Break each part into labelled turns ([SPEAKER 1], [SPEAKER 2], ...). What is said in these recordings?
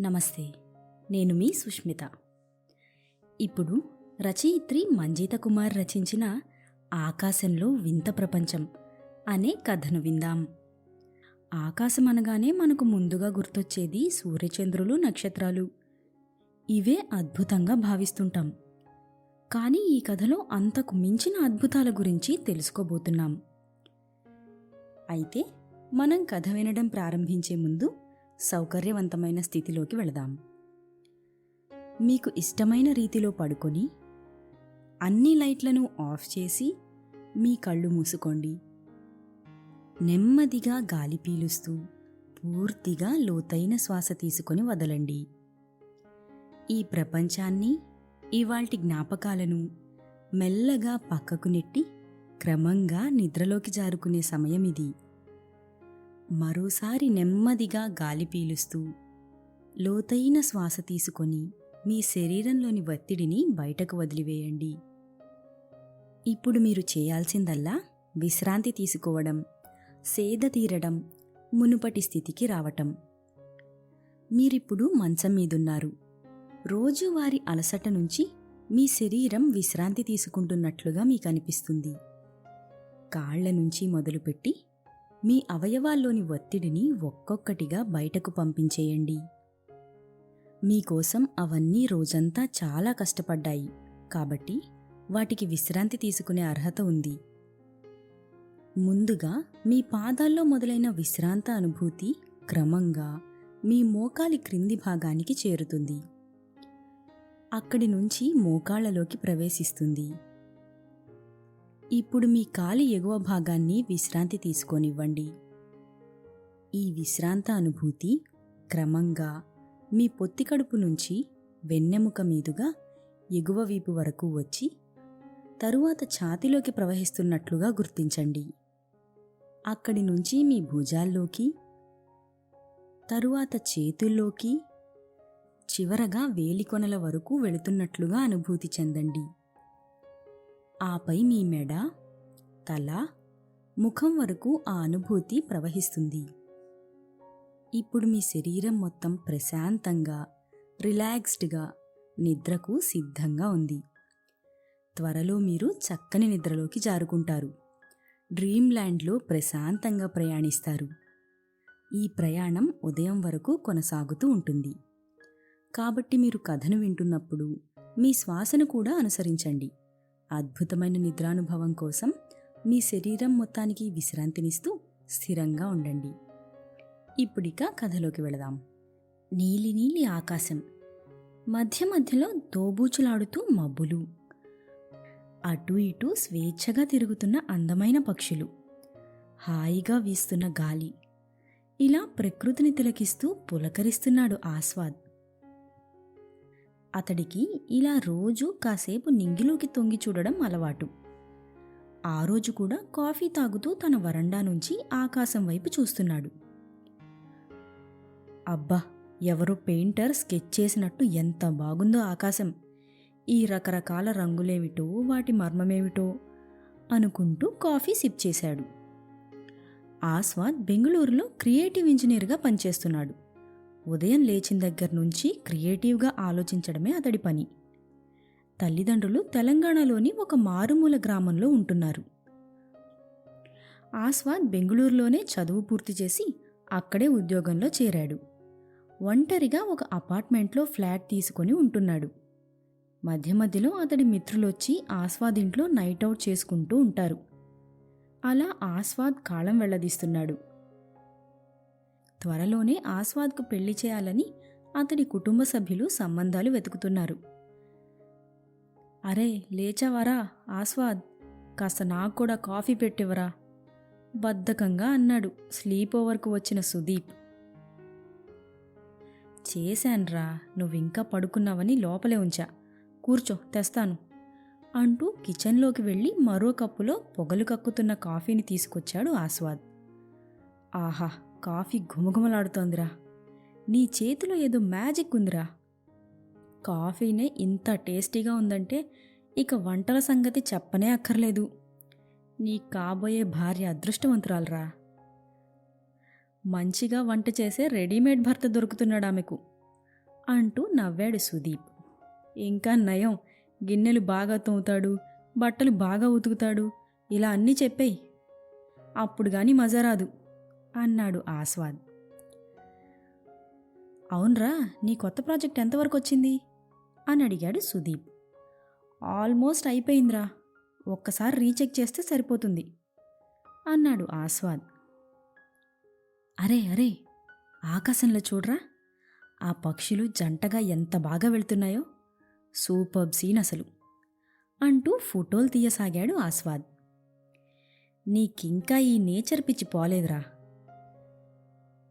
[SPEAKER 1] నమస్తే. నేను మీ సుష్మిత. ఇప్పుడు రచయిత్రి మంజీత కుమార్ రచించిన ఆకాశంలో వింత ప్రపంచం అనే కథను విందాం. ఆకాశం అనగానే మనకు ముందుగా గుర్తొచ్చేది సూర్యచంద్రులు, నక్షత్రాలు. ఇవే అద్భుతంగా భావిస్తుంటాం. కానీ ఈ కథలో అంతకు మించిన అద్భుతాల గురించి తెలుసుకోబోతున్నాం. అయితే మనం కథ వినడం ప్రారంభించే ముందు సౌకర్యవంతమైన స్థితిలోకి వెళదాం. మీకు ఇష్టమైన రీతిలో పడుకొని అన్ని లైట్లను ఆఫ్ చేసి మీ కళ్ళు మూసుకోండి. నెమ్మదిగా గాలి పీలుస్తూ పూర్తిగా లోతైన శ్వాస తీసుకొని వదలండి. ఈ ప్రపంచాన్ని, ఇవాల్టి జ్ఞాపకాలను మెల్లగా పక్కకు నెట్టి క్రమంగా నిద్రలోకి జారుకునే సమయం ఇది. మరోసారి నెమ్మదిగా గాలి పీలుస్తూ లోతైన శ్వాస తీసుకొని మీ శరీరంలోని ఒత్తిడిని బయటకు వదిలివేయండి. ఇప్పుడు మీరు చేయాల్సిందల్లా విశ్రాంతి తీసుకోవడం, సేద తీరడం, మునుపటి స్థితికి రావటం. మీరిప్పుడు మంచం మీదున్నారు. రోజువారీ అలసట నుంచి మీ శరీరం విశ్రాంతి తీసుకుంటున్నట్లుగా మీకు అనిపిస్తుంది. కాళ్ల నుంచి మొదలుపెట్టి మీ అవయవాల్లోని ఒత్తిడిని ఒక్కొక్కటిగా బయటకు పంపించేయండి. మీకోసం అవన్నీ రోజంతా చాలా కష్టపడ్డాయి కాబట్టి వాటికి విశ్రాంతి తీసుకునే అర్హత ఉంది. ముందుగా మీ పాదాల్లో మొదలైన విశ్రాంత అనుభూతి క్రమంగా మీ మోకాలి క్రింది భాగానికి చేరుతుంది. అక్కడి నుంచి మోకాళ్లలోకి ప్రవేశిస్తుంది. ఇప్పుడు మీ కాలి ఎగువ భాగాన్ని విశ్రాంతి తీసుకోనివ్వండి. ఈ విశ్రాంత అనుభూతి క్రమంగా మీ పొత్తికడుపు నుంచి వెన్నెముక మీదుగా ఎగువ వీపు వరకు వచ్చి తరువాత ఛాతీలోకి ప్రవహిస్తున్నట్లుగా గుర్తించండి. అక్కడి నుంచి మీ భుజాల్లోకి, తరువాత చేతుల్లోకి, చివరగా వేలికొనల వరకు వెళుతున్నట్లుగా అనుభూతి చెందండి. ఆపై మీ మెడ, తల, ముఖం వరకు ఆ అనుభూతి ప్రవహిస్తుంది. ఇప్పుడు మీ శరీరం మొత్తం ప్రశాంతంగా, రిలాక్స్డ్గా నిద్రకు సిద్ధంగా ఉంది. త్వరలో మీరు చక్కని నిద్రలోకి జారుకుంటారు. డ్రీమ్ ల్యాండ్లో ప్రశాంతంగా ప్రయాణిస్తారు. ఈ ప్రయాణం ఉదయం వరకు కొనసాగుతూ ఉంటుంది. కాబట్టి మీరు కథను వింటున్నప్పుడు మీ శ్వాసను కూడా అనుసరించండి. అద్భుతమైన నిద్రానుభవం కోసం మీ శరీరం మొత్తానికి విశ్రాంతినిస్తూ స్థిరంగా ఉండండి. ఇప్పుడిక కథలోకి వెళదాం. నీలి నీలి ఆకాశం, మధ్య మధ్యలో దోబూచులాడుతూ మబ్బులు, అటూ ఇటూ స్వేచ్ఛగా తిరుగుతున్న అందమైన పక్షులు, హాయిగా వీస్తున్న గాలి. ఇలా ప్రకృతిని తిలకిస్తూ పులకరిస్తున్నాడు ఆస్వాద్. అతడికి ఇలా రోజూ కాసేపు నింగిలోకి తొంగి చూడడం అలవాటు. ఆ రోజు కూడా కాఫీ తాగుతూ తన వరండా నుంచి ఆకాశం వైపు చూస్తున్నాడు. అబ్బా, ఎవరో పెయింటర్ స్కెచ్ చేసినట్టు ఎంత బాగుందో ఆకాశం. ఈ రకరకాల రంగులేమిటో, వాటి మర్మమేమిటో అనుకుంటూ కాఫీ సిప్ చేశాడు. ఆస్వాద్ బెంగళూరులో క్రియేటివ్ ఇంజనీర్గా పనిచేస్తున్నాడు. ఉదయం లేచిన దగ్గర నుంచి క్రియేటివ్గా ఆలోచించడమే అతడి పని. తల్లిదండ్రులు తెలంగాణలోని ఒక మారుమూల గ్రామంలో ఉంటున్నారు. ఆస్వాద్ బెంగళూరులోనే చదువు పూర్తి చేసి అక్కడే ఉద్యోగంలో చేరాడు. ఒంటరిగా ఒక అపార్ట్మెంట్లో ఫ్లాట్ తీసుకొని ఉంటున్నాడు. మధ్య మధ్యలో అతడి మిత్రులొచ్చి ఆస్వాద్ ఇంట్లో నైట్ అవుట్ చేసుకుంటూ ఉంటారు. అలా ఆస్వాద్ కాలం వెళ్లదీస్తున్నాడు. త్వరలోనే ఆస్వాద్కు పెళ్లి చేయాలని అతడి కుటుంబ సభ్యులు సంబంధాలు వెతుకుతున్నారు. అరే లేచావరా ఆస్వాద్, కాస్త నాకు కూడా కాఫీ పెట్టివరా బద్ధకంగా అన్నాడు స్లీప్ ఓవర్కు వచ్చిన సుదీప్. చేశాన్రా, నువ్వింకా పడుకున్నావని లోపలే ఉంచా, కూర్చో తెస్తాను అంటూ కిచెన్లోకి వెళ్ళి మరో కప్పులో పొగలు కక్కుతున్న కాఫీని తీసుకొచ్చాడు ఆస్వాద్. ఆహా, కాఫీ ఘుమఘుమలాడుతోందిరా, నీ చేతిలో ఏదో మ్యాజిక్ ఉందిరా. కాఫీనే ఇంత టేస్టీగా ఉందంటే ఇక వంటల సంగతి చెప్పనే అక్కర్లేదు. నీ కాబోయే భార్య అదృష్టవంతురాలరా. మంచిగా వంట చేసే రెడీమేడ్ భర్త దొరుకుతున్నాడు ఆమెకు అంటూ నవ్వాడు సుదీప్. ఇంకా నయం, గిన్నెలు బాగా తోముతాడు, బట్టలు బాగా ఉతుకుతాడు, ఇలా అన్నీ చెప్పేయి, అప్పుడు గాని మజా రాదు అన్నాడు ఆస్వాద్. అవునరా, నీ కొత్త ప్రాజెక్ట్ ఎంతవరకు వచ్చింది అని అడిగాడు సుదీప్. ఆల్మోస్ట్ అయిపోయిందిరా, ఒక్కసారి రీచెక్ చేస్తే సరిపోతుంది అన్నాడు ఆస్వాద్. అరే అరే, ఆకాశంలో చూడరా, ఆ పక్షులు జంటగా ఎంత బాగా వెళ్తున్నాయో, సూపర్బ్ సీన్ అసలు అంటూ ఫోటోలు తీయసాగాడు ఆస్వాద్. నీకింకా ఈ నేచర్ పిచ్చి పోలేదురా.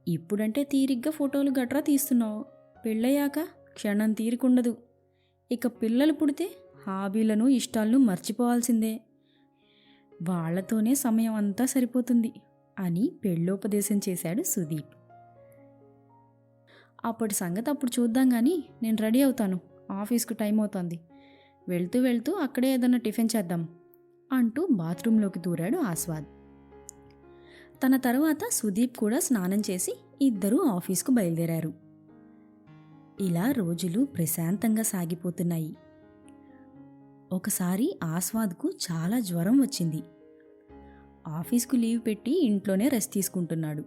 [SPEAKER 1] ఇప్పుడంటే తీరిగ్గా ఫోటోలు గట్రా తీస్తున్నావు, పెళ్ళయ్యాక క్షణం తీరికుండదు. ఇక పిల్లలు పుడితే హాబీలను ఇష్టాలను మర్చిపోవాల్సిందే, వాళ్లతోనే సమయం అంతా సరిపోతుంది అని పెళ్ళోపదేశం చేశాడు సుదీప్. అప్పటి సంగతి అప్పుడు చూద్దాం గాని, నేను రెడీ అవుతాను, ఆఫీస్కు టైం అవుతోంది, వెళ్తూ వెళ్తూ అక్కడే ఏదన్నా టిఫిన్ చేద్దాం అంటూ బాత్రూంలోకి దూరాడు ఆస్వాద్. తన తరువాత సుదీప్ కూడా స్నానం చేసి ఇద్దరూ ఆఫీస్కు బయలుదేరారు. ఇలా రోజులు ప్రశాంతంగా సాగిపోతున్నాయి. ఒకసారి ఆస్వాద్కు చాలా జ్వరం వచ్చింది. ఆఫీస్కు లీవ్ పెట్టి ఇంట్లోనే రెస్ట్ తీసుకుంటున్నాడు.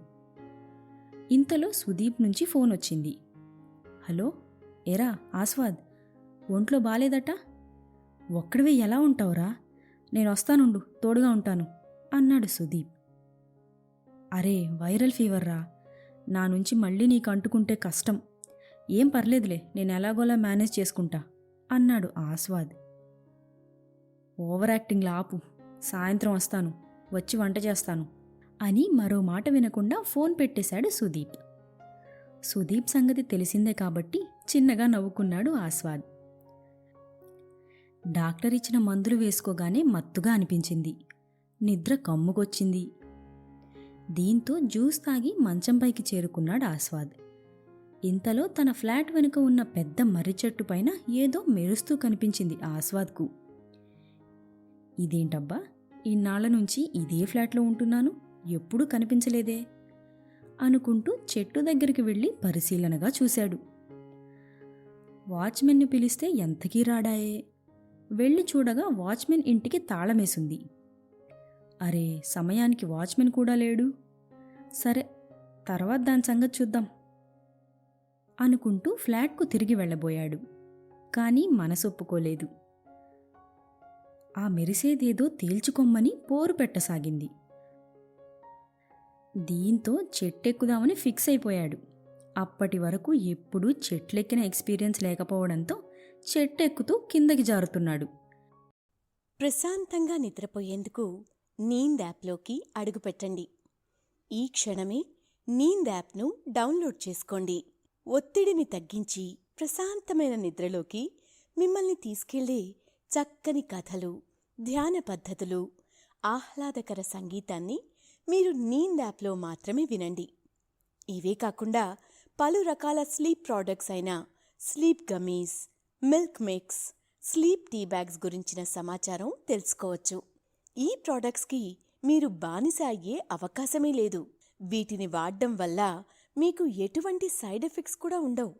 [SPEAKER 1] ఇంతలో సుదీప్ నుంచి ఫోన్ వచ్చింది. హలో, ఏరా ఆస్వాద్, ఒంట్లో బాలేదట, ఒక్కడివే ఎలా ఉంటావురా, నేను వస్తానుండు, తోడుగా ఉంటాను అన్నాడు సుదీప్. అరే వైరల్ ఫీవర్ రా, నా నుంచి మళ్ళీ నీకు అంటుకుంటే కష్టం, ఏం పర్లేదులే, నేను ఎలాగోలా మేనేజ్ చేసుకుంటా అన్నాడు ఆస్వాద్. ఓవర్ యాక్టింగ్ ఆపు, సాయంత్రం వస్తాను, వచ్చి వంట చేస్తాను అని మరో మాట వినకుండా ఫోన్ పెట్టేశాడు సుదీప్. సుదీప్ సంగతి తెలిసిందే కాబట్టి చిన్నగా నవ్వుకున్నాడు ఆస్వాద్. డాక్టర్ ఇచ్చిన మందులు వేసుకోగానే మత్తుగా అనిపించింది, నిద్ర కమ్ముకొచ్చింది. దీంతో జ్యూస్ తాగి మంచంపైకి చేరుకున్నాడు ఆస్వాద్. ఇంతలో తన ఫ్లాట్ వెనుక ఉన్న పెద్ద మర్రి చెట్టు పైన ఏదో మెరుస్తూ కనిపించింది ఆస్వాద్కు. ఇదేంటబ్బా, ఇన్నాళ్ల నుంచి ఇదే ఫ్లాట్లో ఉంటున్నాను, ఎప్పుడూ కనిపించలేదే అనుకుంటూ చెట్టు దగ్గరికి వెళ్ళి పరిశీలనగా చూశాడు. వాచ్మెన్ను పిలిస్తే ఎంతకీ రాడాయే. వెళ్ళి చూడగా వాచ్మెన్ ఇంటికి తాళమేసింది. అరే, సమయానికి వాచ్మెన్ కూడా లేడు. సరే, తర్వాత దాని సంగతి చూద్దాం అనుకుంటూ ఫ్లాట్కు తిరిగి వెళ్ళబోయాడు. కానీ మనసొప్పుకోలేదు. ఆ మెరిసేదేదో తేల్చుకొమ్మని పోరు పెట్టసాగింది. దీంతో చెట్టెక్కుదామని ఫిక్స్ అయిపోయాడు. అప్పటి వరకు ఎప్పుడూ చెట్లెక్కిన ఎక్స్పీరియన్స్ లేకపోవడంతో చెట్టెక్కుతూ కిందకి జారుతున్నాడు.
[SPEAKER 2] ప్రశాంతంగా నిద్రపోయేందుకు నీంద్ యాప్లోకి అడుగుపెట్టండి. ఈ క్షణమే నీంద్ యాప్ను డౌన్లోడ్ చేసుకోండి. ఒత్తిడిని తగ్గించి ప్రశాంతమైన నిద్రలోకి మిమ్మల్ని తీసుకెళ్లే చక్కని కథలు, ధ్యాన పద్ధతులు, ఆహ్లాదకర సంగీతాన్ని మీరు నీంద్ యాప్లో మాత్రమే వినండి. ఇవే కాకుండా పలు రకాల స్లీప్ ప్రోడక్ట్స్ అయిన sleep gummies, milk mix, sleep tea bags గురించిన సమాచారం తెలుసుకోవచ్చు. ఈ ప్రోడక్ట్స్కి మీరు బానిస అయ్యే అవకాశమే లేదు. వీటిని వాడడం వల్ల మీకు ఎటువంటి సైడ్ ఎఫెక్ట్స్ కూడా ఉండవు.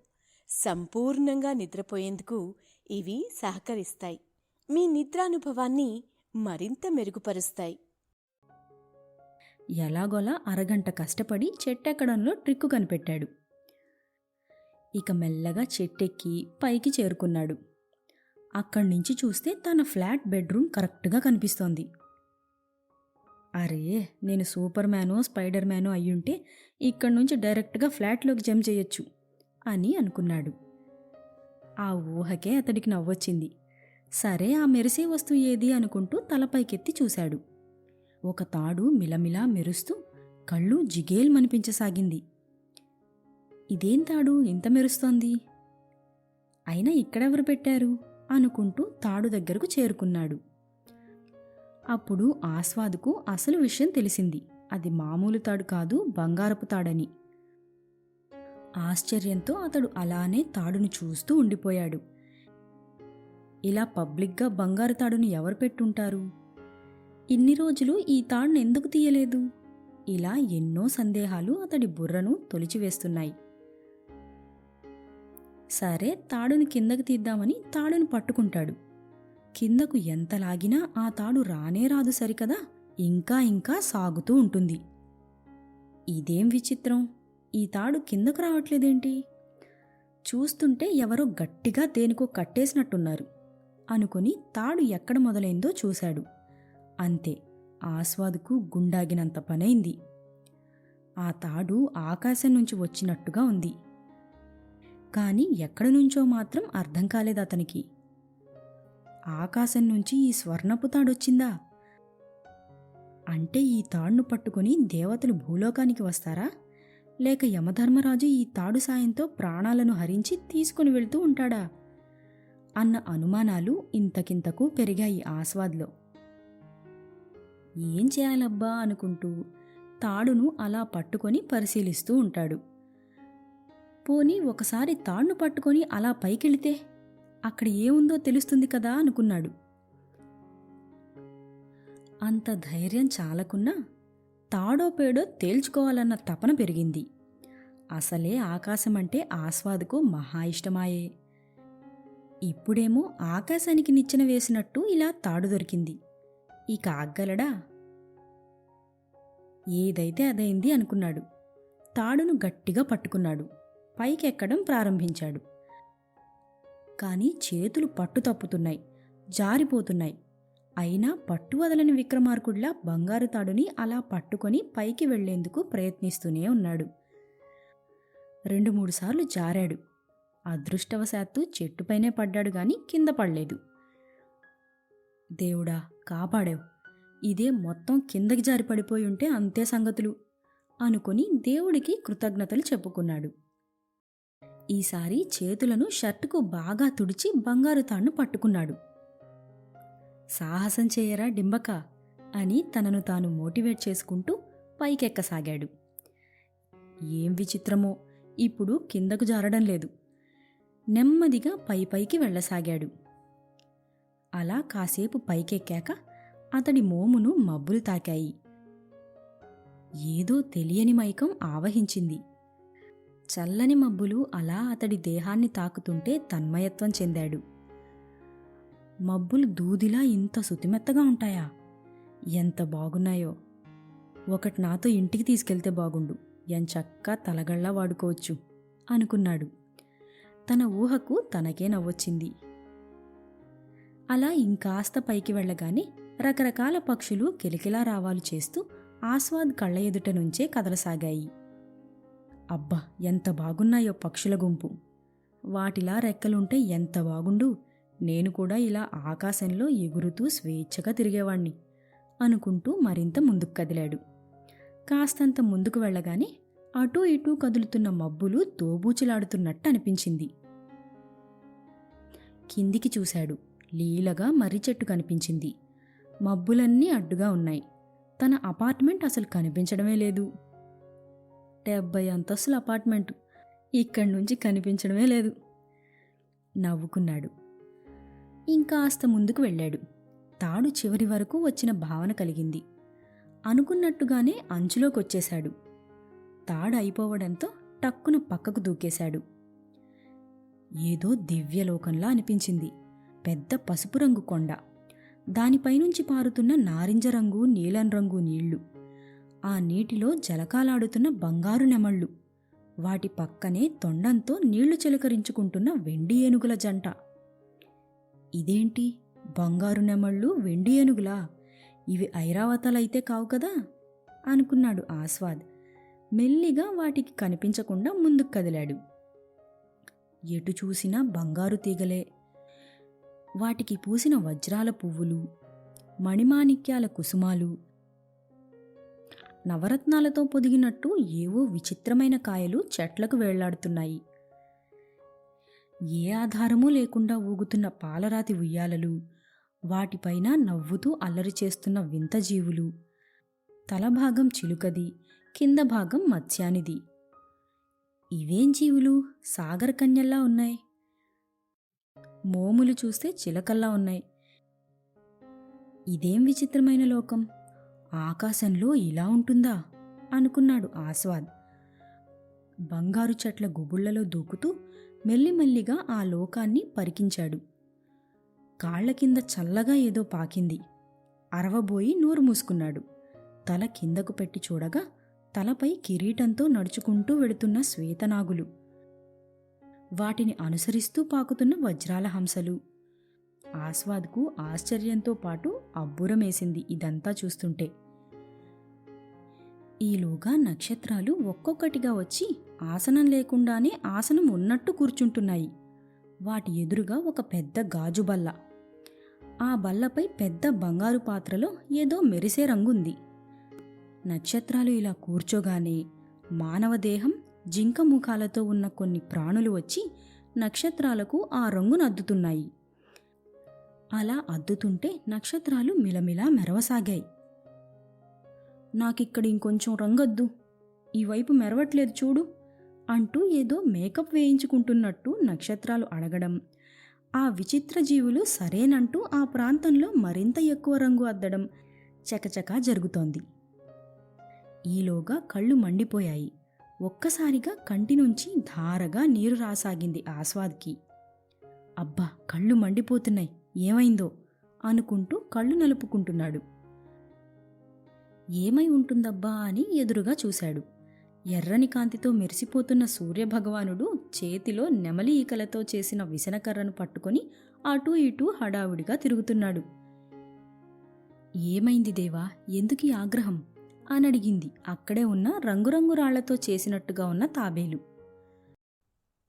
[SPEAKER 2] సంపూర్ణంగా నిద్రపోయేందుకు ఇవి సహకరిస్తాయి. మీ నిద్రానుభవాన్ని మరింత మెరుగుపరుస్తాయి.
[SPEAKER 1] ఎలాగోలా అరగంట కష్టపడి చెట్టెక్కడంలో ట్రిక్కు కనిపెట్టాడు. ఇక మెల్లగా చెట్టెక్కి పైకి చేరుకున్నాడు. అక్కడ్నుంచి చూస్తే తన ఫ్లాట్ బెడ్రూమ్ కరెక్ట్గా కనిపిస్తోంది. అరే, నేను సూపర్ మ్యానో స్పైడర్ మ్యానో అయ్యుంటే ఇక్కడ్నుంచి డైరెక్ట్గా ఫ్లాట్లోకి జంప్ చేయొచ్చు అని అనుకున్నాడు. ఆ ఊహకే అతడికి నవ్వొచ్చింది. సరే, ఆ మెరిసే వస్తువు ఏది అనుకుంటూ తలపైకెత్తి చూశాడు. ఒక తాడు మిలమిలా మెరుస్తూ కళ్ళు జిగేల్మనిపించసాగింది. ఇదేం తాడు ఇంత మెరుస్తోంది, అయినా ఇక్కడెవరు పెట్టారు అనుకుంటూ తాడు దగ్గరకు చేరుకున్నాడు. అప్పుడు ఆస్వాద్కు అసలు విషయం తెలిసింది. అది మామూలు తాడు కాదు, బంగారపు తాడని. ఆశ్చర్యంతో అతడు అలానే తాడును చూస్తూ ఉండిపోయాడు. ఇలా పబ్లిక్గా బంగారు తాడును ఎవరు పెట్టుంటారు? ఇన్ని రోజులు ఈ తాడును ఎందుకు తీయలేదు? ఇలా ఎన్నో సందేహాలు అతడి బుర్రను తొలిచివేస్తున్నాయి. సరే తాడుని కిందకి తీద్దామని తాడుని పట్టుకుంటాడు. కిందకు ఎంత లాగినా ఆ తాడు రానే రాదు సరికదా, ఇంకా ఇంకా సాగుతూ ఉంటుంది. ఇదేం విచిత్రం, ఈ తాడు కిందకు రావట్లేదేంటి? చూస్తుంటే ఎవరో గట్టిగా దేనికో కట్టేసినట్టున్నారు అనుకుని తాడు ఎక్కడ మొదలైందో చూశాడు. అంతే, ఆస్వాదుకు గుండాగినంత పనైంది. ఆ తాడు ఆకాశం నుంచి వచ్చినట్టుగా ఉంది. కాని ఎక్కడి నుంచో మాత్రం అర్థం కాలేదు అతనికి. ఆకాశం నుంచి ఈ స్వర్ణపు తాడొచ్చిందా? అంటే ఈ తాడును పట్టుకుని దేవతలు భూలోకానికి వస్తారా? లేక యమధర్మరాజు ఈ తాడు సాయంతో ప్రాణాలను హరించి తీసుకుని వెళ్తూ ఉంటాడా అన్న అనుమానాలు ఇంతకింతకు పెరిగాయి ఆస్వాద్లో. ఏం చేయాలబ్బా అనుకుంటూ తాడును అలా పట్టుకొని పరిశీలిస్తూ ఉంటాడు. పోనీ ఒకసారి తాడును పట్టుకొని అలా పైకెళితే అక్కడ ఏముందో తెలుస్తుంది కదా అనుకున్నాడు. అంత ధైర్యం చాలకున్నా తాడో పేడో తేల్చుకోవాలన్న తపన పెరిగింది. అసలే ఆకాశమంటే ఆస్వాదుకు మహా ఇష్టమాయే. ఇప్పుడేమో ఆకాశానికి నిచ్చెన వేసినట్టు ఇలా తాడు దొరికింది. ఇక ఆగ్గలడా? ఏదైతే అదైంది అనుకున్నాడు. తాడును గట్టిగా పట్టుకున్నాడు. పైకెక్కడం ప్రారంభించాడు. కాని చేతులు పట్టు తప్పుతున్నాయి, జారిపోతున్నాయి. అయినా పట్టు వదలని విక్రమార్కుడిలా బంగారు తాడుని అలా పట్టుకొని పైకి వెళ్లేందుకు ప్రయత్నిస్తూనే ఉన్నాడు. 2-3 సార్లు జారాడు. అదృష్టవశాత్తు చెట్టుపైనే పడ్డాడు గాని కింద పడలేదు. దేవుడా, కాపాడావు. ఇదే మొత్తం కిందకి జారి పడిపోయి ఉంటే అంతే సంగతులు అనుకుని దేవుడికి కృతజ్ఞతలు చెప్పుకున్నాడు. ఈసారి చేతులను షర్టుకు బాగా తుడిచి బంగారు తాడును పట్టుకున్నాడు. సాహసం చేయరా డింబక అని తనను తాను మోటివేట్ చేసుకుంటూ పైకెక్కసాగాడు. ఏం విచిత్రమో, ఇప్పుడు కిందకు జారడం లేదు. నెమ్మదిగా పైకి వెళ్ళసాగాడు. అలా కాసేపు పైకెక్కాక అతడి మోమును మబ్బులు తాకాయి. ఏదో తెలియని మైకం ఆవహించింది. చల్లని మబ్బులు అలా అతడి దేహాన్ని తాకుతుంటే తన్మయత్వం చెందాడు. మబ్బులు దూదిలా ఇంత సుతిమెత్తగా ఉంటాయా? ఎంత బాగున్నాయో! ఒకటి నాతో ఇంటికి తీసుకెళ్తే బాగుండు, ఎంచక్కా తలగళ్ళా వాడుకోవచ్చు అనుకున్నాడు. తన ఊహకు తనకే నవ్వొచ్చింది. అలా ఇంకాస్త పైకి వెళ్ళగానే రకరకాల పక్షులు కిలకిలా రావాలు చేస్తూ ఆస్వాద్ కళ్ళ ఎదుట నుంచే కదలసాగాయి. అబ్బా, ఎంత బాగున్నాయో పక్షుల గుంపు! వాటిలా రెక్కలుంటే ఎంత బాగుండు! నేను కూడా ఇలా ఆకాశంలో ఎగురుతూ స్వేచ్ఛగా తిరిగేవాణ్ణి అనుకుంటూ మరింత ముందుకు కదిలాడు. కాస్తంత ముందుకు వెళ్ళగానే అటూ ఇటూ కదులుతున్న మబ్బులు తోబూచులాడుతున్నట్టు అనిపించింది. కిందికి చూశాడు. లీలగా మర్రి చెట్టు కనిపించింది. మబ్బులన్నీ అడ్డుగా ఉన్నాయి. తన అపార్ట్మెంట్ అసలు కనిపించడమే లేదు. 70 అంతస్తుల అపార్ట్మెంటు, ఇక్కడి నుంచి కనిపించడమే లేదు. నవ్వుకున్నాడు. ఇంకాస్త ముందుకు వెళ్ళాడు. తాడు చివరి వరకు వచ్చిన భావన కలిగింది. అనుకున్నట్టుగానే అంచులోకొచ్చేశాడు. తాడు అయిపోవడంతో టక్కున పక్కకు దూకేశాడు. ఏదో దివ్యలోకంలా అనిపించింది. పెద్ద పసుపు రంగు కొండ, దానిపైనుంచి పారుతున్న నారింజ రంగు నీలం రంగు నీళ్లు, ఆ నీటిలో జలకాలాడుతున్న బంగారు నెమళ్ళు, వాటి పక్కనే తొండంతో నీళ్లు చిలకరించుకుంటున్న వెండి ఏనుగుల జంట. ఇదేంటి, బంగారు నెమళ్ళు వెండి ఏనుగులా? ఇవి ఐరావతాలైతే కావు కదా అనుకున్నాడు ఆస్వాద్. మెల్లిగా వాటికి కనిపించకుండా ముందుకు కదిలాడు. ఎటు చూసినా బంగారు తీగలే. వాటికి పూసిన వజ్రాల పువ్వులు, మణిమాణిక్యాల కుసుమాలు, నవరత్నాలతో పొదిగినట్టు ఏవో విచిత్రమైన కాయలు చెట్లకు వేళ్లాడుతున్నాయి. ఏ ఆధారమూ లేకుండా ఊగుతున్న పాలరాతి ఉయ్యాలలు, వాటిపైన నవ్వుతూ అల్లరి చేస్తున్న వింత జీవులు. తలభాగం చిలుకది, కింద భాగం మత్స్యానిది. ఇవేం జీవులు, సాగర్ కన్యల్లా ఉన్నాయి. మోములు చూస్తే చిలకల్లా ఉన్నాయి. ఇదేం విచిత్రమైన లోకం, ఆకాశంలో ఇలా ఉంటుందా అనుకున్నాడు ఆస్వాద్. బంగారు చెట్ల గుబుళ్లలో దూకుతూ మెల్లిమెల్లిగా ఆ లోకాన్ని పరికించాడు. కాళ్ల కింద చల్లగా ఏదో పాకింది. అరవబోయి నోరు మూసుకున్నాడు. తల కిందకు పెట్టి చూడగా తలపై కిరీటంతో నడుచుకుంటూ వెడుతున్న శ్వేతనాగులు, వాటిని అనుసరిస్తూ పాకుతున్న వజ్రాల హంసలు. ఆస్వాద్కు ఆశ్చర్యంతో పాటు అబ్బురమేసింది ఇదంతా చూస్తుంటే. ఈలోగా నక్షత్రాలు ఒక్కొక్కటిగా వచ్చి ఆసనం లేకుండానే ఆసనం ఉన్నట్టు కూర్చుంటున్నాయి. వాటి ఎదురుగా ఒక పెద్ద గాజు బల్ల. ఆ బల్లపై పెద్ద బంగారు పాత్రలో ఏదో మెరిసే రంగుంది. నక్షత్రాలు ఇలా కూర్చోగానే మానవదేహం, జింక ముఖాలతో ఉన్న కొన్ని ప్రాణులు వచ్చి నక్షత్రాలకు ఆ రంగును అద్దుతున్నాయి. అలా అద్దుతుంటే నక్షత్రాలు మిలమిలా మెరవసాగాయి. నాకిక్కడ ఇంకొంచెం రంగొద్దు, ఈ వైపు మెరవట్లేదు చూడు అంటూ ఏదో మేకప్ వేయించుకుంటున్నట్టు నక్షత్రాలు అడగడం, ఆ విచిత్ర జీవులు సరేనంటూ ఆ ప్రాంతంలో మరింత ఎక్కువ రంగు అద్దడం చకచకా జరుగుతోంది. ఈలోగా కళ్ళు మండిపోయాయి. ఒక్కసారిగా కంటి నుంచి ధారగా నీరు రాసాగింది ఆస్వాద్కి. అబ్బా, కళ్ళు మండిపోతున్నాయి, ఏమైందో అనుకుంటూ కళ్ళు నలుపుకుంటున్నాడు. ఏమై ఉంటుందబ్బా అని ఎదురుగా చూశాడు. ఎర్రని కాంతితో మెరిసిపోతున్న సూర్యభగవానుడు చేతిలో నెమలి ఈకలతో చేసిన విసనకర్రను పట్టుకొని అటూ ఇటూ హడావుడిగా తిరుగుతున్నాడు. ఏమైంది దేవా, ఎందుకీ ఆగ్రహం అనడిగింది అక్కడే ఉన్న రంగురంగు రాళ్లతో చేసినట్టుగా ఉన్న తాబేలు.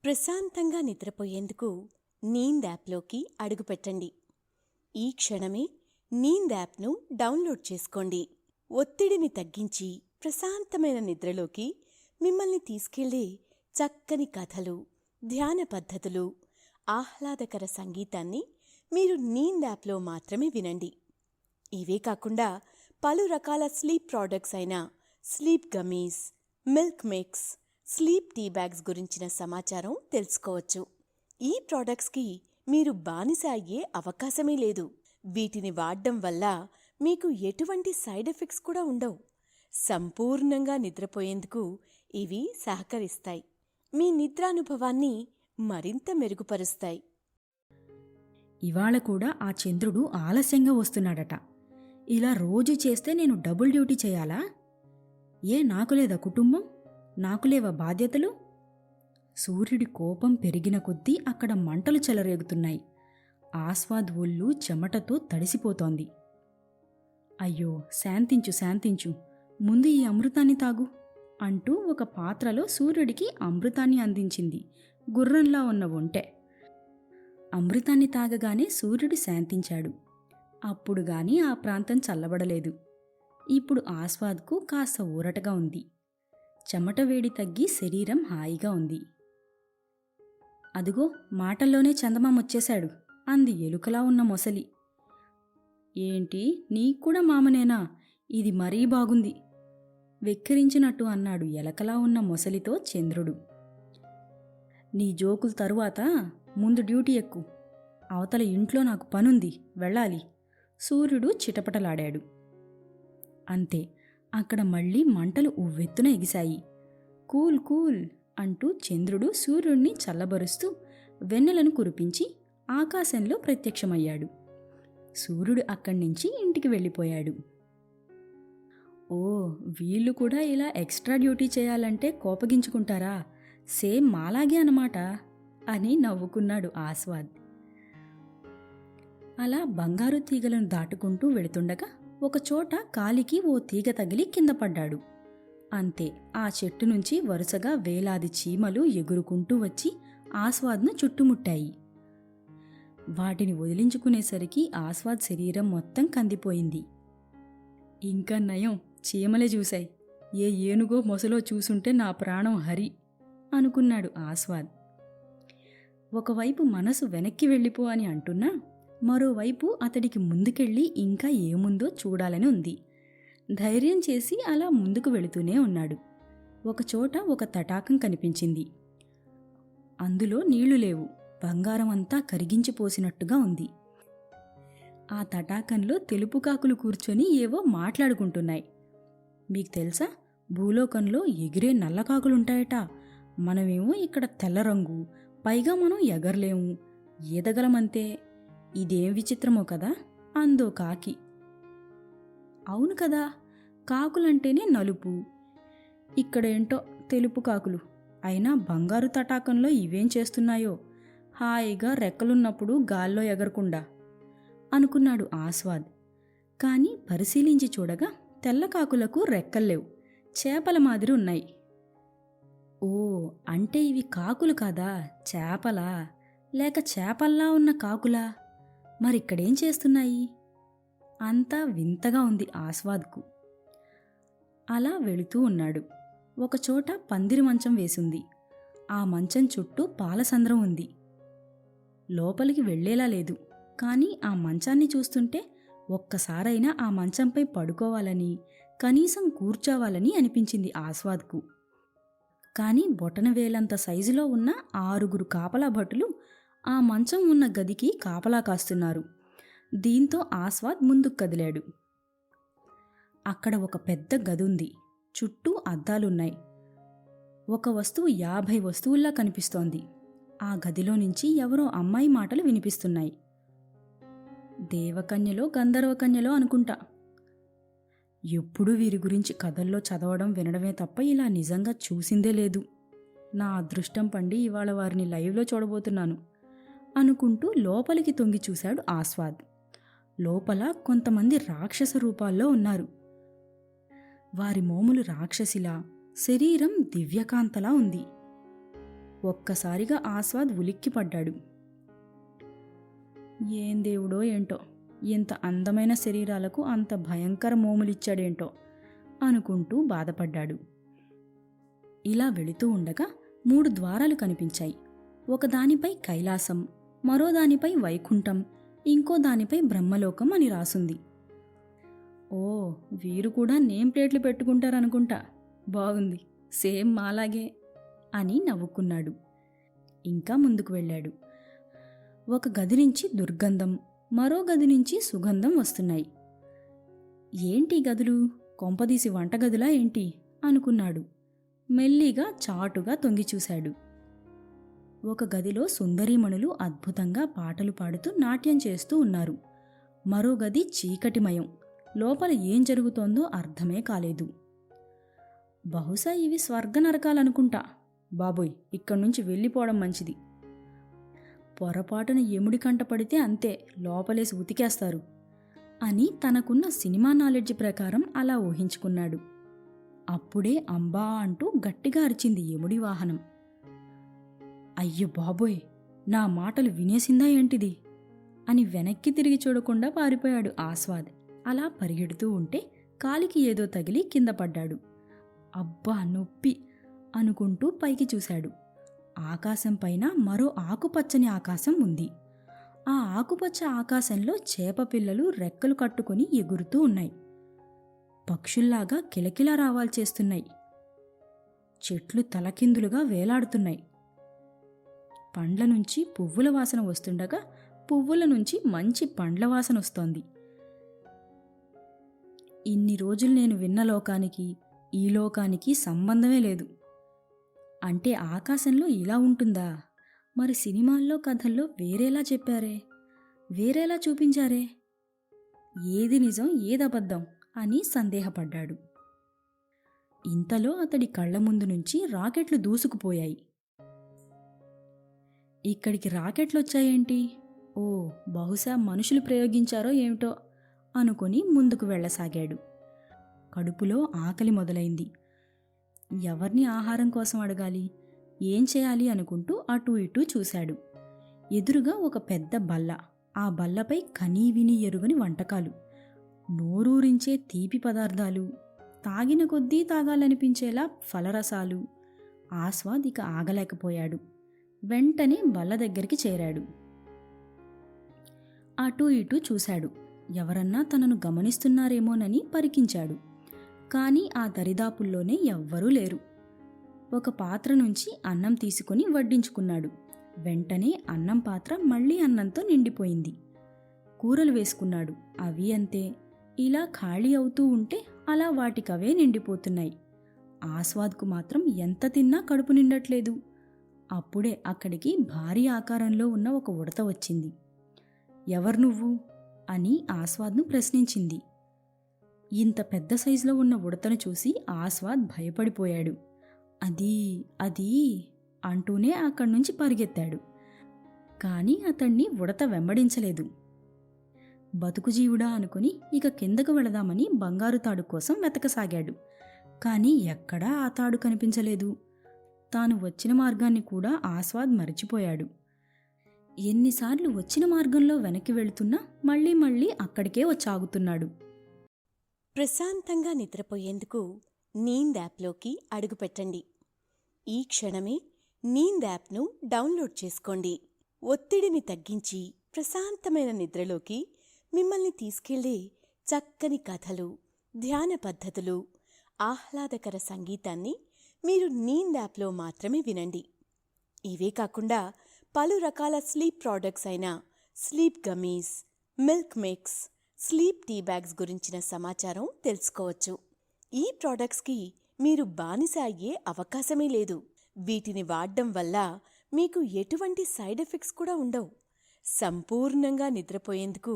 [SPEAKER 2] ప్రశాంతంగా నిద్రపోయేందుకు నీంద్ యాప్లోకి అడుగుపెట్టండి. ఈ క్షణమే నీంద్ యాప్ను డౌన్లోడ్ చేసుకోండి. ఒత్తిడిని తగ్గించి ప్రశాంతమైన నిద్రలోకి మిమ్మల్ని తీసుకెళ్లే చక్కని కథలు, ధ్యాన పద్ధతులు, ఆహ్లాదకర సంగీతాన్ని మీరు నీంద్ యాప్లో మాత్రమే వినండి. ఇవే కాకుండా పలు రకాల స్లీప్ ప్రోడక్ట్స్ అయిన sleep gummies, milk mix, sleep tea bags గురించిన సమాచారం తెలుసుకోవచ్చు. ఈ ప్రోడక్ట్స్కి మీరు బానిస అయ్యే అవకాశమే లేదు. వీటిని వాడడం వల్ల మీకు ఎటువంటి సైడ్ ఎఫెక్ట్స్ కూడా ఉండవు. సంపూర్ణంగా నిద్రపోయేందుకు ఇవి సహకరిస్తాయి. మీ నిద్రానుభవాన్ని మరింత మెరుగుపరుస్తాయి.
[SPEAKER 1] ఇవాళ కూడా ఆ చంద్రుడు ఆలస్యంగా వస్తున్నాడట. ఇలా రోజు చేస్తే నేను డబుల్ డ్యూటీ చేయాలా? నాకు లేదా కుటుంబం? నాకు లేవా బాధ్యతలు? సూర్యుడి కోపం పెరిగిన కొద్దీ అక్కడ మంటలు చెలరేగుతున్నాయి. ఆస్వాద్ ఒళ్ళు చెమటతో తడిసిపోతోంది. అయ్యో, శాంతించు శాంతించు, ముందు ఈ అమృతాన్ని తాగు అంటూ ఒక పాత్రలో సూర్యుడికి అమృతాన్ని అందించింది గుర్రంలా ఉన్న ఒంటె. అమృతాన్ని తాగగానే సూర్యుడు శాంతించాడు. అప్పుడు గాని ఆ ప్రాంతం చల్లబడలేదు. ఇప్పుడు ఆస్వాద్కు కాస్త ఊరటగా ఉంది. చెమట వేడి తగ్గి శరీరం హాయిగా ఉంది. అదుగో, మాటల్లోనే చందమామొచ్చేశాడు అంది ఎలుకలా ఉన్న మొసలి. ఏంటి, నీక్కూడా మామనేనా? ఇది మరీ బాగుంది వెక్కిరించినట్టు అన్నాడు ఎలకలా ఉన్న మొసలితో చంద్రుడు. నీ జోకులు తరువాత ముందు డ్యూటీ ఎక్కు. అవతల ఇంట్లో నాకు పనుంది, వెళ్ళాలి. సూర్యుడు చిటపటలాడాడు. అంతే, అక్కడ మళ్ళీ మంటలు ఉవ్వెత్తున ఎగిశాయి. కూల్ కూల్ అంటూ చంద్రుడు సూర్యుణ్ణి చల్లబరుస్తూ వెన్నెలను కురిపించి ఆకాశంలో ప్రత్యక్షమయ్యాడు. సూర్యుడు అక్కడ్నుంచి ఇంటికి వెళ్ళిపోయాడు. ఓ, వీళ్ళు కూడా ఇలా ఎక్స్ట్రా డ్యూటీ చేయాలంటే కోపగించుకుంటారా? సేమ్ మాలాగే అన్నమాట అని నవ్వుకున్నాడు ఆస్వాద్. అలా బంగారు తీగలను దాటుకుంటూ వెళుతుండగా ఒకచోట కాలికి ఓ తీగ తగిలి కింద పడ్డాడు. అంతే, ఆ చెట్టు నుంచి వరుసగా వేలాది చీమలు ఎగురుకుంటూ వచ్చి ఆస్వాద్ను చుట్టుముట్టాయి. వాటిని వదిలించుకునేసరికి ఆస్వాద్ శరీరం మొత్తం కందిపోయింది. ఇంకా నయం, చీమలే చూశాయి. ఏ ఏనుగో మొసలో చూసుంటే నా ప్రాణం హరి అనుకున్నాడు ఆస్వాద్. ఒకవైపు మనసు వెనక్కి వెళ్ళిపో అని అంటున్నా, మరోవైపు అతడికి ముందుకెళ్ళి ఇంకా ఏముందో చూడాలని ఉంది. ధైర్యం చేసి అలా ముందుకు వెళుతూనే ఉన్నాడు. ఒకచోట ఒక తటాకం కనిపించింది. అందులో నీళ్లు లేవు, బంగారం అంతా కరిగించిపోసినట్టుగా ఉంది. ఆ తటాకంలో తెలుపు కాకులు కూర్చొని ఏవో మాట్లాడుకుంటున్నాయి. మీకు తెలుసా, భూలోకంలో ఎగిరే నల్లకాకులుంటాయట. మనమేమో ఇక్కడ తెల్ల రంగు, పైగా మనం ఎగరలేము, ఈదగలమంతే. ఇదేం విచిత్రమో కదా అందో కాకి. అవును కదా, కాకులంటేనే నలుపు, ఇక్కడేంటో తెలుపు కాకులు. అయినా బంగారు తటాకంలో ఇవేం చేస్తున్నాయో, హాయిగా రెక్కలున్నప్పుడు గాల్లో ఎగరకుండా అనుకున్నాడు ఆస్వాద్. కాని పరిశీలించి చూడగా తెల్ల కాకులకు రెక్కల్లేవు, చేపల మాదిరి ఉన్నాయి. ఓ, అంటే ఇవి కాకులు కాదా, చేపలా? లేక చేపల్లా ఉన్న కాకులా? మరిక్కడేం చేస్తున్నాయి? అంతా వింతగా ఉంది ఆస్వాద్కు. అలా వెళుతూ ఉన్నాడు. ఒకచోట పందిరి మంచం వేసింది. ఆ మంచం చుట్టూ పాలసంద్రం ఉంది. లోపలికి వెళ్లేలా లేదు. కాని ఆ మంచాన్ని చూస్తుంటే ఒక్కసారైనా ఆ మంచంపై పడుకోవాలని, కనీసం కూర్చోవాలని అనిపించింది ఆస్వాద్కు. కాని బొటనవేలంత సైజులో ఉన్న 6 కాపలా భటులు ఆ మంచం ఉన్న గదికి కాపలా కాస్తున్నారు. దీంతో ఆస్వాద్ ముందుకు కదిలాడు. అక్కడ ఒక పెద్ద గదుంది. చుట్టూ అద్దాలున్నాయి. ఒక వస్తువు 50 వస్తువుల్లా కనిపిస్తోంది. ఆ గదిలో నుంచి ఎవరో అమ్మాయి మాటలు వినిపిస్తున్నాయి. దేవకన్యలో గంధర్వకన్యలో అనుకుంటా. ఎప్పుడూ వీరి గురించి కథల్లో చదవడం వినడమే తప్ప ఇలా నిజంగా చూసిందే లేదు. నా అదృష్టం పండి ఇవాళ వారిని లైవ్లో చూడబోతున్నాను అనుకుంటూ లోపలికి తొంగి చూశాడు ఆస్వాద్. లోపల కొంతమంది రాక్షస రూపాల్లో ఉన్నారు. వారి మోములు రాక్షసిలా, శరీరం దివ్యకాంతలా ఉంది. ఒక్కసారిగా ఆస్వాద్ ఉలిక్కిపడ్డాడు. ఏం దేవుడో ఏంటో, ఇంత అందమైన శరీరాలకు అంత భయంకర మోములిచ్చాడేంటో అనుకుంటూ బాధపడ్డాడు. ఇలా వెళుతూ ఉండగా 3 ద్వారాలు కనిపించాయి. ఒకదానిపై కైలాసం, మరో దానిపై వైకుంఠం, ఇంకో దానిపై బ్రహ్మలోకం అని రాసుంది. ఓ, వీరు కూడా నేమ్ ప్లేట్లు పెట్టుకుంటారనుకుంటా. బాగుంది, సేమ్ మాలాగే అని నవ్వుకున్నాడు. ఇంకా ముందుకు వెళ్ళాడు. ఒక గది నుంచి దుర్గంధం, మరో గది నుంచి సుగంధం వస్తున్నాయి. ఏంటి గదులు, కొంపదీసి వంటగదులా ఏంటి అనుకున్నాడు. మెల్లిగా చాటుగా తొంగిచూశాడు. ఒక గదిలో సుందరీమణులు అద్భుతంగా పాటలు పాడుతూ నాట్యం చేస్తూ ఉన్నారు. మరో గది చీకటిమయం. లోపల ఏం జరుగుతోందో అర్థమే కాలేదు. బహుశా ఇవి స్వర్గ నరకాలనుకుంటా. బాబోయ్, ఇక్కడ్నుంచి వెళ్ళిపోవడం మంచిది. పొరపాటున యముడి కంట పడితే అంతే, లోపలేసి ఉతికేస్తారు అని తనకున్న సినిమా నాలెడ్జ్ ప్రకారం అలా ఊహించుకున్నాడు. అప్పుడే అంబా అంటూ గట్టిగా అరిచింది యముడి వాహనం. అయ్యో బాబోయ్, నా మాటలు వినేసిందా ఏంటిది అని వెనక్కి తిరిగి చూడకుండా పారిపోయాడు ఆస్వాద్. అలా పరిగెడుతూ ఉంటే కాలికి ఏదో తగిలి కింద పడ్డాడు. అబ్బా నొప్పి అనుకుంటూ పైకి చూశాడు. ఆకాశం పైన మరో ఆకుపచ్చని ఆకాశం ఉంది. ఆ ఆకుపచ్చ ఆకాశంలో చేపపిల్లలు రెక్కలు కట్టుకొని ఎగురుతూ ఉన్నాయి. పక్షుల్లాగా కిలకిలా రావాలు చేస్తున్నాయి. చెట్లు తలకిందులుగా వేలాడుతున్నాయి. పండ్ల నుంచి పువ్వుల వాసన వస్తుండగా పువ్వుల నుంచి మంచి పండ్ల వాసన వస్తోంది. ఇన్ని రోజులు నేను విన్న లోకానికి ఈ లోకానికి సంబంధమే లేదు. అంటే ఆకాశంలో ఇలా ఉంటుందా? మరి సినిమాల్లో కథల్లో వేరేలా చెప్పారే, వేరేలా చూపించారే. ఏది నిజం ఏది అబద్ధం అని సందేహపడ్డాడు. ఇంతలో అతడి కళ్ల ముందు నుంచి రాకెట్లు దూసుకుపోయాయి. ఇక్కడికి రాకెట్లొచ్చాయేంటి? ఓ, బహుశా మనుషులు ప్రయోగించారో ఏమిటో అనుకొని ముందుకు వెళ్ళసాగాడు. కడుపులో ఆకలి మొదలైంది. ఎవర్ని ఆహారం కోసం అడగాలి, ఏం చేయాలి అనుకుంటూ అటూ ఇటూ చూశాడు. ఎదురుగా ఒక పెద్ద బల్ల. ఆ బల్లపై కనీవిని ఎరుగని వంటకాలు, నోరూరించే తీపి పదార్థాలు, తాగిన కొద్దీ తాగాలనిపించేలా ఫలరసాలు. ఆస్వాద్ ఇక ఆగలేకపోయాడు. వెంటనే బల్ల దగ్గరికి చేరాడు. అటూ ఇటూ చూశాడు. ఎవరన్నా తనను గమనిస్తున్నారేమోనని పరికించాడు. కాని ఆ దరిదాపుల్లోనే ఎవ్వరూ లేరు. ఒక పాత్ర నుంచి అన్నం తీసుకుని వడ్డించుకున్నాడు. వెంటనే అన్నం పాత్ర మళ్లీ అన్నంతో నిండిపోయింది. కూరలు వేసుకున్నాడు. అవి అంతే. ఇలా ఖాళీ అవుతూ ఉంటే అలా వాటికవే నిండిపోతున్నాయి. ఆస్వాద్కు మాత్రం ఎంత తిన్నా కడుపు నిండట్లేదు. అప్పుడే అక్కడికి భారీ ఆకారంలో ఉన్న ఒక ఉడత వచ్చింది. ఎవరు నువ్వు అని ఆస్వాద్ను ప్రశ్నించింది. ఇంత పెద్ద సైజులో ఉన్న ఉడతను చూసి ఆస్వాద్ భయపడిపోయాడు. అది అది అంటూనే అక్కడి నుంచి పరిగెత్తాడు. కానీ అతన్ని ఉడత వెంబడించలేదు. బతుకుజీవుడా అనుకుని ఇక కిందకు వెళదామని బంగారు తాడు కోసం వెతకసాగాడు. కానీ ఎక్కడా ఆ తాడు కనిపించలేదు. తాను వచ్చిన మార్గాన్ని కూడా ఆస్వాద్ మరిచిపోయాడు. ఎన్నిసార్లు వచ్చిన మార్గంలో వెనక్కి వెళుతున్నా మళ్ళీ మళ్ళీ అక్కడికే వచ్చాగుతున్నాడు.
[SPEAKER 2] ప్రశాంతంగా నిద్రపోయేందుకు నీంద్ యాప్లోకి అడుగుపెట్టండి. ఈ క్షణమే నీంద్ యాప్ను డౌన్లోడ్ చేసుకోండి. ఒత్తిడిని తగ్గించి ప్రశాంతమైన నిద్రలోకి మిమ్మల్ని తీసుకెళ్లే చక్కని కథలు, ధ్యాన పద్ధతులు, ఆహ్లాదకర సంగీతాన్ని మీరు నీంద్ యాప్లో మాత్రమే వినండి. ఇవే కాకుండా పలు రకాల స్లీప్ ప్రోడక్ట్స్ అయిన sleep gummies, milk mix, sleep tea bags గురించిన సమాచారం తెలుసుకోవచ్చు. ఈ ప్రోడక్ట్స్కి మీరు బానిస అయ్యే అవకాశమే లేదు. వీటిని వాడడం వల్ల మీకు ఎటువంటి సైడ్ ఎఫెక్ట్స్ కూడా ఉండవు. సంపూర్ణంగా నిద్రపోయేందుకు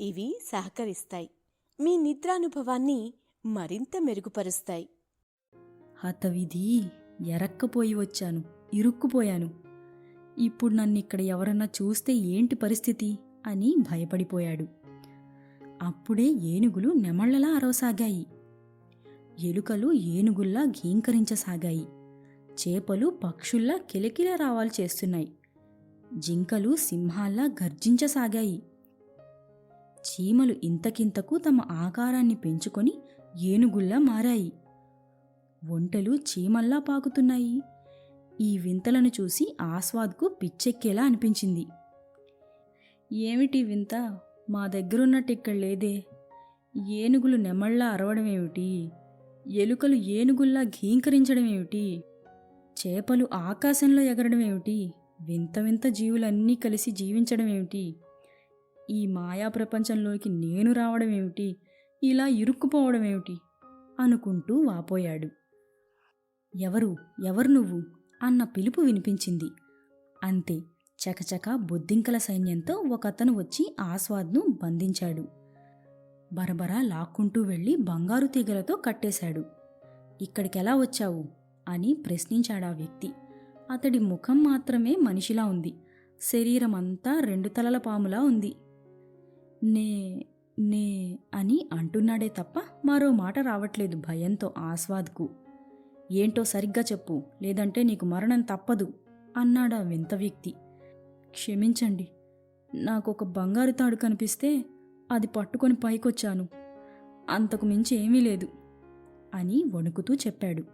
[SPEAKER 2] ఇవి సహకరిస్తాయి. మీ నిద్రానుభవాన్ని మరింత మెరుగుపరుస్తాయి.
[SPEAKER 1] హతవిధి, ఎరక్కపోయి వచ్చాను, ఇరుక్కుపోయాను. ఇప్పుడు నన్నిక్కడ ఎవరన్నా చూస్తే ఏంటి పరిస్థితి అని భయపడిపోయాడు. అప్పుడే ఏనుగులు నెమళ్లలా అరవసాగాయి. ఎలుకలు ఏనుగుల్లా ఘీంకరించసాగాయి. చేపలు పక్షుల్లా కిలకిల రావాలు చేస్తున్నాయి. జింకలు సింహాల్లా గర్జించసాగాయి. చీమలు ఇంతకింతకు తమ ఆకారాన్ని పెంచుకొని ఏనుగుల్లా మారాయి. ఒంటెలు చీమల్లా పాకుతున్నాయి. ఈ వింతలను చూసి ఆస్వాద్కు పిచ్చెక్కేలా అనిపించింది. ఏమిటి వింత? మా దగ్గరున్నట్టు ఇక్కడ లేదే. ఏనుగులు నెమళ్లా అరవడమేమిటి? ఎలుకలు ఏనుగుల్లా ఘీంకరించడమేమిటి? చేపలు ఆకాశంలో ఎగరడమేమిటి? వింత వింత జీవులన్నీ కలిసి జీవించడమేమిటి? ఈ మాయా ప్రపంచంలోకి నేను రావడమేమిటి? ఇలా ఇరుక్కుపోవడమేమిటి? అనుకుంటూ వాపోయాడు. ఎవరు ఎవరు నువ్వు అన్న పిలుపు వినిపించింది. అంతే, చకచక బొద్దింకల సైన్యంతో ఒకతను వచ్చి ఆస్వాద్ను బంధించాడు. బరబరా లాక్కుంటూ వెళ్ళి బంగారు తీగలతో కట్టేశాడు. ఇక్కడికెలా వచ్చావు అని ప్రశ్నించాడా వ్యక్తి. అతడి ముఖం మాత్రమే మనిషిలా ఉంది. శరీరమంతా 2 తలల పాములా ఉంది. నే నే అని అంటున్నాడే తప్ప మరో మాట రావట్లేదు భయంతో ఆస్వాద్కు. ఏంటో సరిగ్గా చెప్పు, లేదంటే నీకు మరణం తప్పదు అన్నాడా వింత వ్యక్తి. క్షమించండి, నాకొక బంగారు తాడు కనిపిస్తే అది పట్టుకొని పైకొచ్చాను. అంతకు మించి ఏమీ లేదు అని వణుకుతూ చెప్పాడు.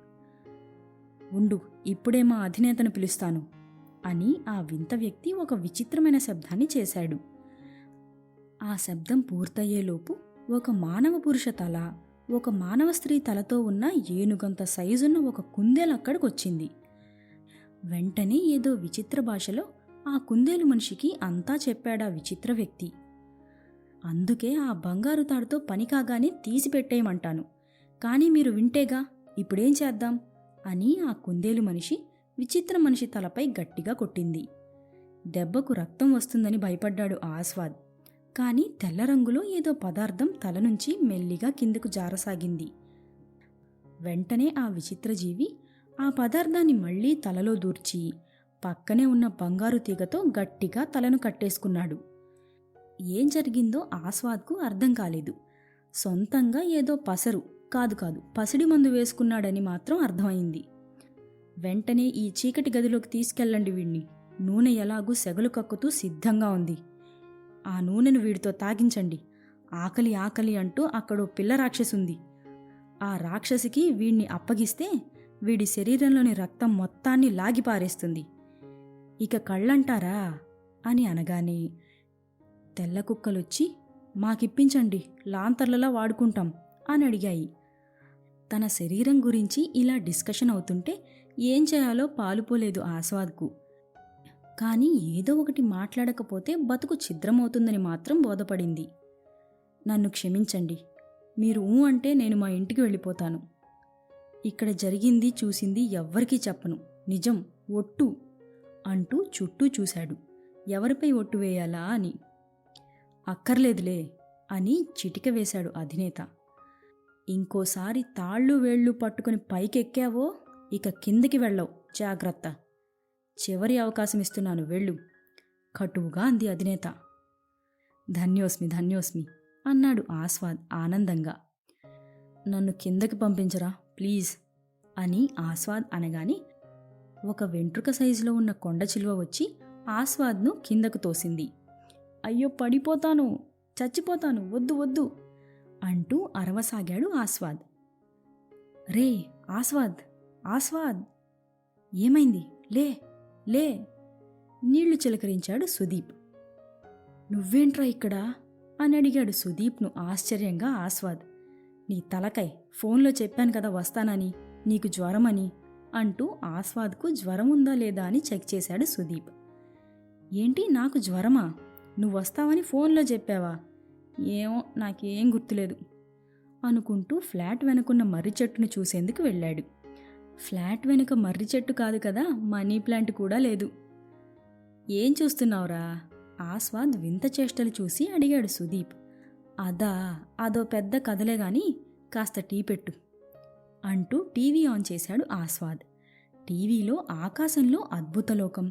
[SPEAKER 1] ఉండు, ఇప్పుడే మా అధినేతను పిలుస్తాను అని ఆ వింత వ్యక్తి ఒక విచిత్రమైన శబ్దాన్ని చేశాడు. ఆ శబ్దం పూర్తయ్యేలోపు ఒక మానవ పురుష తల, ఒక మానవ స్త్రీ తలతో ఉన్న ఏనుగంత సైజున్న ఒక కుందేలు అక్కడికొచ్చింది. వెంటనే ఏదో విచిత్ర భాషలో ఆ కుందేలు మనిషికి అంతా చెప్పాడా విచిత్ర వ్యక్తి. అందుకే ఆ బంగారు తాడుతో పని కాగానే తీసిపెట్టేయమంటాను. కానీ మీరు వింటేగా, ఇప్పుడేం చేద్దాం అని ఆ కుందేలు మనిషి విచిత్ర మనిషి తలపై గట్టిగా కొట్టింది. దెబ్బకు రక్తం వస్తుందని భయపడ్డాడు ఆస్వాద్. కానీ తెల్ల రంగులో ఏదో పదార్థం తల నుంచి మెల్లిగా కిందకు జారసాగింది. వెంటనే ఆ విచిత్రజీవి ఆ పదార్థాన్ని మళ్లీ తలలో దూర్చి పక్కనే ఉన్న బంగారు తీగతో గట్టిగా తలను కట్టేసుకున్నాడు. ఏం జరిగిందో ఆస్వాద్కు అర్థం కాలేదు. సొంతంగా ఏదో పసిడి మందు వేసుకున్నాడని మాత్రం అర్థమైంది. వెంటనే ఈ చీకటి గదిలోకి తీసుకెళ్ళండి వీణ్ణి. నూనె ఎలాగూ సెగలు కక్కుతూ సిద్ధంగా ఉంది. ఆ నూనెను వీడితో తాగించండి. ఆకలి ఆకలి అంటూ అక్కడో పిల్ల రాక్షసుంది. ఆ రాక్షసికి వీణ్ణి అప్పగిస్తే వీడి శరీరంలోని రక్తం మొత్తాన్ని లాగిపారేస్తుంది. ఇక కళ్ళంటారా అని అనగానే తెల్ల కుక్కలొచ్చి మాకిప్పించండి, లాంతర్లలా వాడుకుంటాం అని అడిగాయి. తన శరీరం గురించి ఇలా డిస్కషన్ అవుతుంటే ఏం చేయాలో పాలుపోలేదు ఆస్వాద్కు. కానీ ఏదో ఒకటి మాట్లాడకపోతే బతుకు ఛిద్రమవుతుందని మాత్రం బోధపడింది. నన్ను క్షమించండి, మీరు అంటే నేను మా ఇంటికి వెళ్ళిపోతాను. ఇక్కడ జరిగింది చూసింది ఎవ్వరికీ చెప్పను, నిజం, ఒట్టు అంటూ చుట్టూ చూశాడు. ఎవరిపై ఒట్టు వేయాలా అని. అక్కర్లేదులే అని చిటిక వేశాడు అధినేత. ఇంకోసారి తాళ్ళు వేళ్ళు పట్టుకుని పైకెక్కావో ఇక కిందికి వెళ్ళవు, జాగ్రత్త. చివరి అవకాశం ఇస్తున్నాను, వెళ్ళు కటువుగా అంది అధినేత. ధన్యోస్మి ధన్యోస్మి అన్నాడు ఆస్వాద్ ఆనందంగా. నన్ను కిందకి పంపించరా ప్లీజ్ అని ఆస్వాద్ అనగానే ఒక వెంట్రుక సైజులో ఉన్న కొండ చిలువ వచ్చి ఆస్వాద్ను కిందకు తోసింది. అయ్యో పడిపోతాను, చచ్చిపోతాను, వద్దు వద్దు అంటూ అరవసాగాడు ఆస్వాద్. రే ఆస్వాద్, ఆస్వాద్, ఏమైంది? లే లే నీళ్లు చిలకరించాడు సుదీప్. నువ్వేంట్రా ఇక్కడ అని అడిగాడు సుదీప్ను ఆశ్చర్యంగా ఆస్వాద్. నీ తలకై, ఫోన్లో చెప్పాను కదా వస్తానని, నీకు జ్వరమని అంటూ ఆస్వాద్కు జ్వరం ఉందా లేదా అని చెక్ చేశాడు సుదీప్. ఏంటి నాకు జ్వరమా? నువ్వు వస్తావని ఫోన్లో చెప్పావా? ఏమో నాకేం గుర్తులేదు అనుకుంటూ ఫ్లాట్ వెనుకున్న మర్రి చెట్టును చూసేందుకు వెళ్ళాడు. ఫ్లాట్ వెనుక మర్రి చెట్టు కాదు కదా, మనీ ప్లాంట్ కూడా లేదు. ఏం చూస్తున్నావురా? ఆస్వాద్ వింత చేష్టలు చూసి అడిగాడు సుదీప్. అదో పెద్ద కథలే గాని కాస్త టీ పెట్టు అంటూ టీవీ ఆన్ చేశాడు ఆస్వాద్. టీవీలో ఆకాశంలో అద్భుతలోకం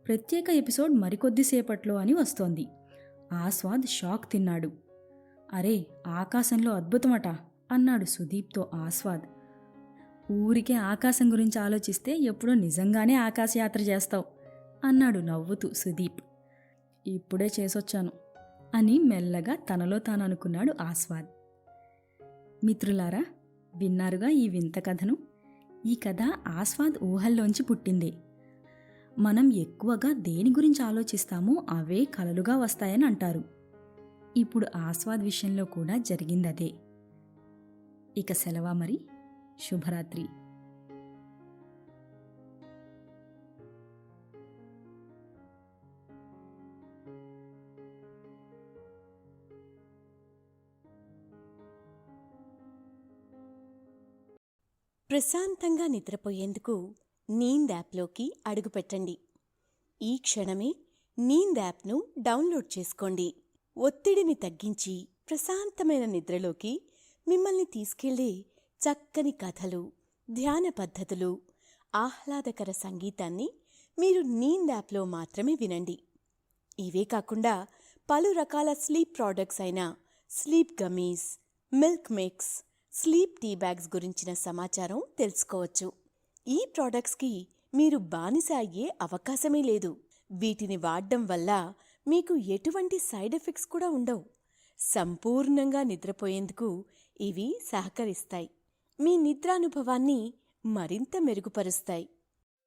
[SPEAKER 1] ప్రత్యేక ఎపిసోడ్ మరికొద్దిసేపట్లో అని వస్తోంది. ఆస్వాద్ షాక్ తిన్నాడు. అరే ఆకాశంలో అద్భుతమట అన్నాడు సుదీప్తో ఆస్వాద్. ఊరికే ఆకాశం గురించి ఆలోచిస్తే ఎప్పుడో నిజంగానే ఆకాశయాత్ర చేస్తావు అన్నాడు నవ్వుతూ సుదీప్. ఇప్పుడే చేసొచ్చాను అని మెల్లగా తనలో తాను అనుకున్నాడు ఆస్వాద్. మిత్రులారా, విన్నారుగా ఈ వింత కథను. ఈ కథ ఆస్వాద్ ఊహల్లోంచి పుట్టిందే. మనం ఎక్కువగా దేని గురించి ఆలోచిస్తామో అవే కలలుగా వస్తాయని అంటారు. ఇప్పుడు ఆస్వాద్ విషయంలో కూడా జరిగిందదే. ఇక సెలవా మరి. శుభరాత్రి.
[SPEAKER 2] ప్రశాంతంగా నిద్రపోయేందుకు నీంద్ యాప్లోకి అడుగుపెట్టండి. ఈ క్షణమే నీంద్ యాప్ను డౌన్లోడ్ చేసుకోండి. ఒత్తిడిని తగ్గించి ప్రశాంతమైన నిద్రలోకి మిమ్మల్ని తీసుకెళ్లే చక్కని కథలు, ధ్యాన పద్ధతులు, ఆహ్లాదకర సంగీతాన్ని మీరు నీంద్ యాప్లో మాత్రమే వినండి. ఇవే కాకుండా పలు రకాల స్లీప్ ప్రోడక్ట్స్ అయిన sleep gummies, milk mix, sleep tea bags గురించిన సమాచారం తెలుసుకోవచ్చు. ఈ ప్రోడక్ట్స్కి మీరు బానిస అయ్యే అవకాశమే లేదు. వీటిని వాడడం వల్ల మీకు ఎటువంటి సైడ్ ఎఫెక్ట్స్ కూడా ఉండవు. సంపూర్ణంగా నిద్రపోయేందుకు ఇవి సహకరిస్తాయి. మీ నిద్రానుభవాన్ని మరింత మెరుగుపరుస్తాయి.